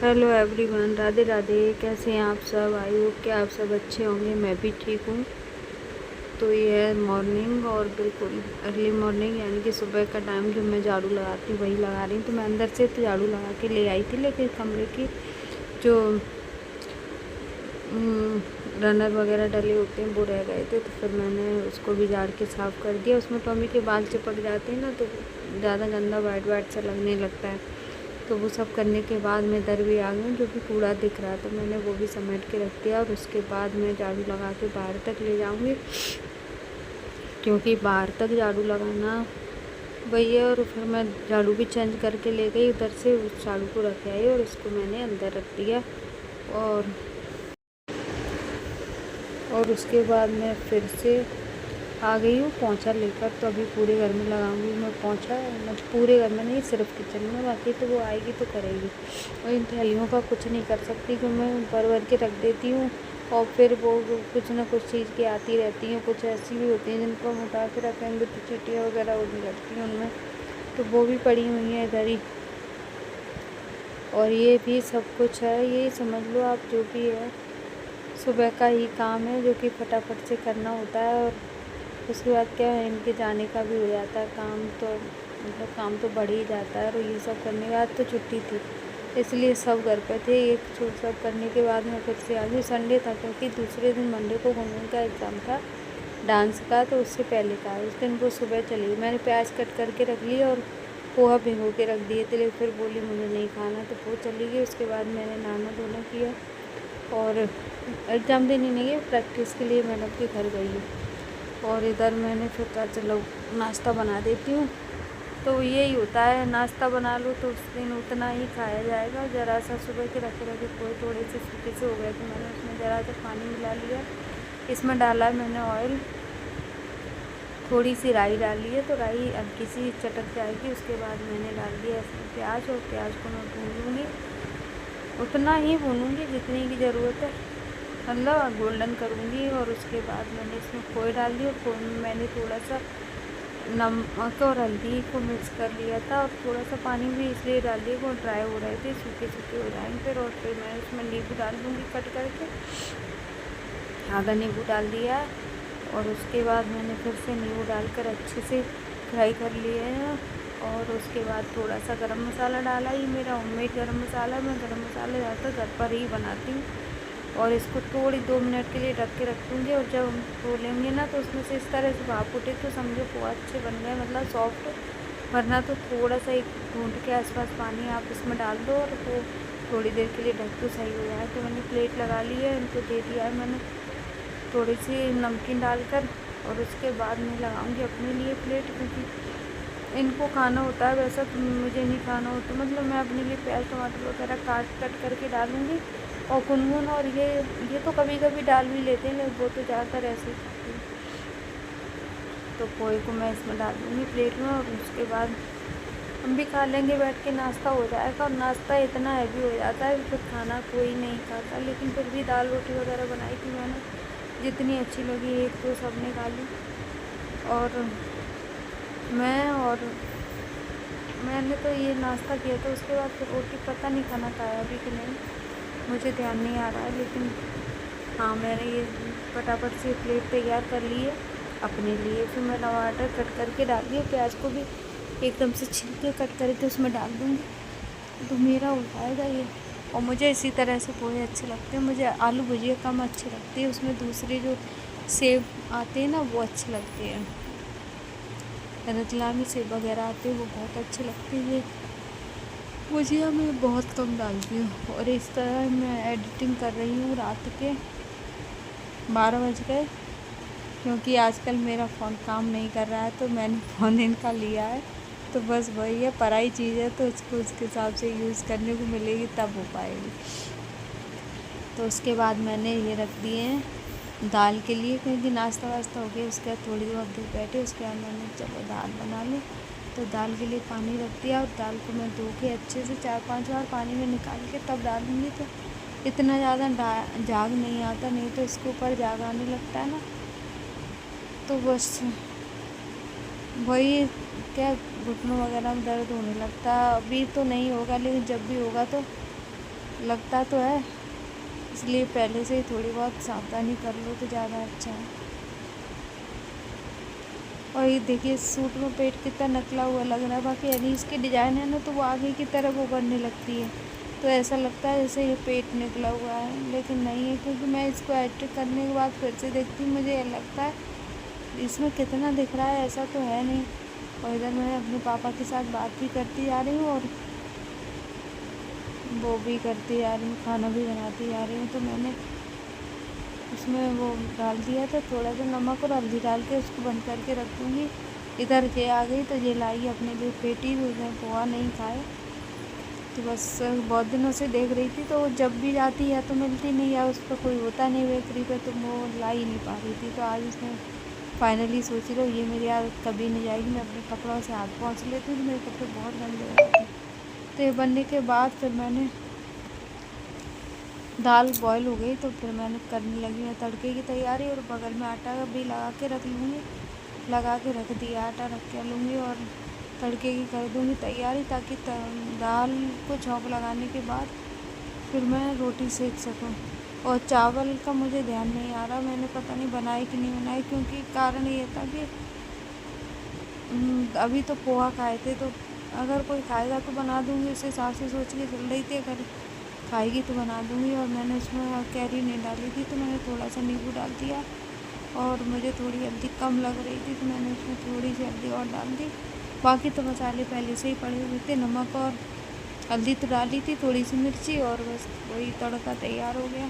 Hello everyone, Radhe Radhe. कैसे हैं आप सब? आई होप कि आप सब अच्छे होंगे। मैं भी ठीक हूँ। तो ये है मॉर्निंग और बिल्कुल अर्ली मॉर्निंग, यानी कि सुबह का टाइम जो मैं झाड़ू लगाती हूँ वही लगा रही हूँ। तो मैं अंदर से तो झाड़ू लगा के ले आई थी, लेकिन कमरे की जो रनर वगैरह डले होते हैं वो रह गए थे, तो फिर मैंने उसको भी झाड़ के साफ़ कर दिया। उसमें टॉमी के बाल चिपक जाते हैं ना, तो ज़्यादा गंदा वाइट वाइट सा लगने लगता है। तो वो सब करने के बाद मैं इधर भी आ गई, जो भी कूड़ा दिख रहा था मैंने वो भी समेट के रख दिया। और उसके बाद मैं झाड़ू लगा के बाहर तक ले जाऊंगी, क्योंकि बाहर तक झाड़ू लगाना वही है। और फिर मैं झाड़ू भी चेंज करके ले गई उधर से, उस झाड़ू को रख आई और उसको मैंने अंदर रख दिया। और उसके बाद मैं फिर से आ गई हूँ पोंछा लेकर। तो अभी पूरे घर में लगाऊंगी मैं पोंछा, मतलब पूरे घर में नहीं, सिर्फ किचन में। बाकी तो वो आएगी तो करेगी। और इन थैलियों का कुछ नहीं कर सकती, क्योंकि मैं भर भर के रख देती हूँ और फिर वो कुछ ना कुछ चीज़ की आती रहती हैं। कुछ ऐसी भी होती हैं जिनको हम उठा के रखेंगे तो चींटियाँ वगैरह उड़ने लगती हैं उनमें, तो वो भी पड़ी हुई हैं इधर ही। और ये भी सब कुछ है, ये समझ लो आप, जो भी है सुबह का ही काम है जो कि फटाफट से करना होता है। और उसके बाद क्या है, इनके जाने का भी हो जाता है काम, तो मतलब काम तो बढ़ ही जाता है। और ये सब करने के बाद तो छुट्टी थी, इसलिए सब घर पे थे। एक छूट सब करने के बाद मैं फिर से आ गई। संडे था, क्योंकि दूसरे दिन मंडे को गुनगुन का एग्ज़ाम था डांस का, तो उससे पहले का उस दिन वो सुबह चली गई। मैंने प्याज कट करके रख लिया और पोहा भिगो के रख दिए थे, लेकिन फिर बोली मुझे नहीं खाना, तो वो चली गई। उसके बाद मैंने नहाना धोना किया और एग्ज़ाम देने नहीं गई, प्रैक्टिस के लिए मैडम के घर गई हूँ। और इधर मैंने फिर कहा चलो नाश्ता बना देती हूँ। तो यही होता है, नाश्ता बना लो तो उस दिन उतना ही खाया जाएगा। ज़रा सा सुबह के रखे रखे कोई थोड़े से सूखे से हो गए, तो मैंने उसमें ज़रा सा पानी मिला लिया। इसमें डाला है मैंने ऑयल, थोड़ी सी राई डाली है, तो राई हल्की सी चटक जाएगी। उसके बाद मैंने डाल दिया इसमें प्याज, और प्याज को मैं भून लूँगी। उतना ही भूनूँगी जितनी की ज़रूरत है, मतलब गोल्डन करूँगी। और उसके बाद मैंने इसमें खोए डाल दी, और खोए में मैंने थोड़ा सा नमक और हल्दी को मिक्स कर लिया था। और थोड़ा सा पानी भी इसलिए डाल दिया वो ड्राई हो रहे थे, सूखे सूखे हो जाएंगे फिर। और फिर मैं इसमें नींबू डाल दूँगी कट करके, आधा नींबू डाल दिया है। और उसके बाद मैंने फिर से नींबू डालकर अच्छे से फ्राई कर लिए हैं। और उसके बाद थोड़ा सा गरम मसाला डाला, ही मेरा होममेड गरम मसाला, मैं गरम मसाला ज़्यादातर घर पर ही बनाती हूँ। और इसको थोड़ी 2 मिनट के लिए ढक के रखूँगी। और जब हम खोलेंगे ना, तो उसमें से इस तरह से भाप उठे तो समझो पोहा अच्छे बन गए, मतलब सॉफ्ट। वरना तो थोड़ा सा एक घूंट के आसपास पानी आप इसमें डाल दो और वो थोड़ी देर के लिए ढक तो सही हो जाए। तो मैंने प्लेट लगा ली है, इनको दे दिया है मैंने थोड़ी सी नमकीन डालकर। और उसके बाद मैं लगाऊंगी अपने लिए प्लेट, क्योंकि इनको खाना होता है, वैसा तो मुझे नहीं खाना होता। मतलब मैं अपने लिए प्याज टमाटर वगैरह काट कट करके डालूँगी। और गुनगुन और ये तो कभी कभी डाल भी लेते हैं, लेकिन वो तो ज़्यादातर ऐसे ही खाती है। तो पोहे को मैं इसमें डाल दूँगी प्लेट में, और उसके बाद हम भी खा लेंगे बैठ के, नाश्ता हो जाएगा। और नाश्ता इतना हैवी हो जाता है फिर खाना कोई नहीं खाता। लेकिन फिर भी दाल रोटी वगैरह बनाई थी मैंने, जितनी अच्छी लगी एक तो सबने खा ली। और मैंने तो ये नाश्ता किया था। उसके बाद फिर रोटी पता नहीं खाना खाया अभी कि नहीं, मुझे ध्यान नहीं आ रहा है। लेकिन हाँ, मैंने ये फटाफट से प्लेट तैयार कर ली है अपने लिए। फिर मैं टमाटर कट करके डाल दिया, प्याज को भी एकदम से छील के कट करके उसमें डाल दूँगी, तो मेरा हो जाएगा ये। और मुझे इसी तरह से पोहे अच्छे लगते हैं। मुझे आलू भुजिया कम अच्छी लगती है, उसमें दूसरे जो सेब आते हैं ना वो अच्छे लगते हैं, रतलामी सेब वगैरह आते हैं वो बहुत अच्छे लगते हैं। भुजिया मैं बहुत कम डालती हूँ। और इस तरह मैं एडिटिंग कर रही हूँ। रात के 12 बज गए, क्योंकि आजकल मेरा फ़ोन काम नहीं कर रहा है, तो मैंने फ़ोन इनका लिया है। तो बस वही है, पराई चीज़ है तो उसको उसके हिसाब से यूज़ करने को मिलेगी तब हो पाएगी। तो उसके बाद मैंने ये रख दिए हैं दाल के लिए, क्योंकि नाश्ता वास्ता हो गया। उसके बाद थोड़ी देर दूर बैठे, उसके बाद मैंने चलो दाल बना ली। तो दाल के लिए पानी रख दिया, और दाल को मैं धो के अच्छे से 4-5 बार पानी में निकाल के तब डालूँगी। तो इतना ज़्यादा झाग नहीं आता, नहीं तो इसके ऊपर झाग आने लगता है ना। तो बस वही, क्या घुटनों वगैरह में दर्द होने लगता है। अभी तो नहीं होगा, लेकिन जब भी होगा तो लगता तो है, इसलिए पहले से ही थोड़ी बहुत सावधानी कर लो तो ज़्यादा अच्छा है। और ये देखिए सूट में पेट कितना नकला हुआ लग रहा है, बाकी यानी इसकी डिज़ाइन है ना तो वो आगे की तरफ उभरने लगती है, तो ऐसा लगता है जैसे ये पेट निकला हुआ है, लेकिन नहीं है, क्योंकि मैं इसको एडिट करने के बाद फिर से देखती हूँ, मुझे लगता है इसमें कितना दिख रहा है, ऐसा तो है नहीं। और इधर मैं अपने पापा के साथ बात भी करती जा रही हूँ और वो भी करती जा रही हूँ, खाना भी बनाती जा रही हूँ। तो मैंने उसमें वो डाल दिया था, थोड़ा सा नमक और हल्दी डाल के उसको बंद करके रख दूँगी। इधर ये आ गई तो ये लाई अपने लिए पेटी, उसने पोहा नहीं खाए, तो बस बहुत दिनों से देख रही थी, तो जब भी जाती है तो मिलती नहीं, या उस पर कोई होता नहीं बेकरी पे, तो वो ला ही नहीं पा रही थी। तो आज उसने फाइनली सोच लो ये मेरी आदत कभी नहीं जाएगी, मैं अपने कपड़ों से हाथ पोंछ लेती हूँ तो मेरे कपड़े बहुत गंदे हो जाते हैं। तो ये बनने के बाद फिर मैंने दाल बॉयल हो गई तो फिर मैंने करने लगी मैं तड़के की तैयारी, और बगल में आटा भी लगा के रख लूँगी, लगा के रख दिया, आटा रख के लूँगी और तड़के की कर दूँगी तैयारी, ताकि दाल को छौंक लगाने के बाद फिर मैं रोटी सेक सकूँ। और चावल का मुझे ध्यान नहीं आ रहा, मैंने पता नहीं बनाए कि नहीं बनाए, क्योंकि कारण ये था कि अभी तो पोहा खाए थे, तो अगर कोई खाएगा तो बना दूँगी, उस हिसाब से सोच के चल रही थी, अगर खाएगी तो बना दूँगी। और मैंने उसमें कैरी नहीं डाली थी, तो मैंने थोड़ा सा नींबू डाल दिया, और मुझे थोड़ी हल्दी कम लग रही थी तो मैंने उसमें थोड़ी सी हल्दी और डाल दी। बाकी तो मसाले पहले से ही पड़े हुए थे, नमक और हल्दी तो डाली थी, थोड़ी सी मिर्ची, और बस वही तड़का तैयार हो गया।